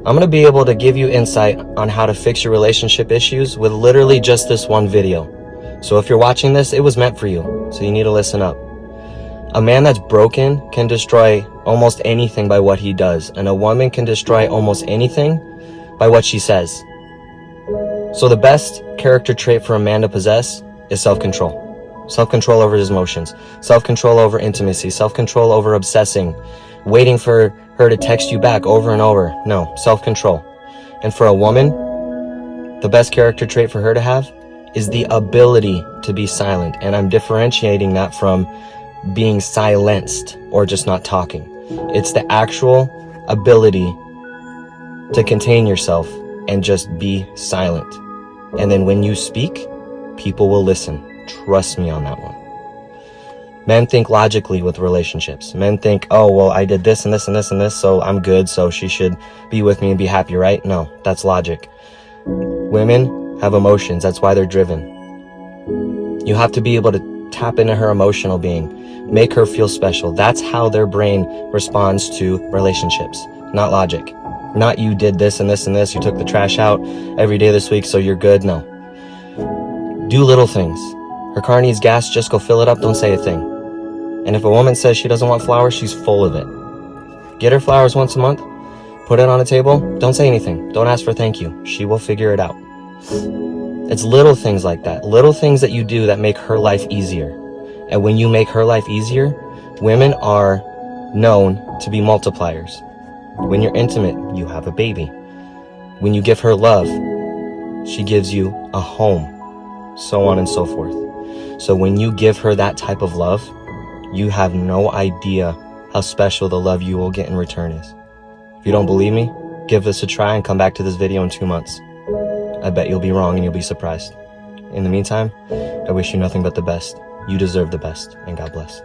I'm going to be able to give you insight on how to fix your relationship issues with literally just this one video. So if you're watching this, it was meant for you. So you need to listen up. A man that's broken can destroy almost anything by what he does. And a woman can destroy almost anything by what she says. So the best character trait for a man to possess is self-control. Self-control over his emotions. Self-control over intimacy. Self-control over obsessing. Waiting for her to text you back over and over. No, self-control. And for a woman, the best character trait for her to have is the ability to be silent. And I'm differentiating that from being silenced or just not talking. It's the actual ability to contain yourself and just be silent. And then when you speak, people will listen. Trust me on that one. Men think logically with relationships. Men think, oh, well, I did this and this and this and this, so I'm good, so she should be with me and be happy, right? No, that's logic. Women have emotions. That's why they're driven. You have to be able to tap into her emotional being. Make her feel special. That's how their brain responds to relationships, not logic. Not you did this and this and this, you took the trash out every day this week, so you're good. No. Do little things. Her car needs gas, just go fill it up, don't say a thing. And if a woman says she doesn't want flowers, she's full of it. Get her flowers once a month, put it on a table, don't say anything, don't ask for thank you. She will figure it out. It's little things like that, little things that you do that make her life easier. And when you make her life easier, women are known to be multipliers. When you're intimate, you have a baby. When you give her love, she gives you a home, so on and so forth. So when you give her that type of love, you have no idea how special the love you will get in return is. If you don't believe me, give this a try and come back to this video in 2 months. I bet you'll be wrong and you'll be surprised. In the meantime, I wish you nothing but the best. You deserve the best, and God bless.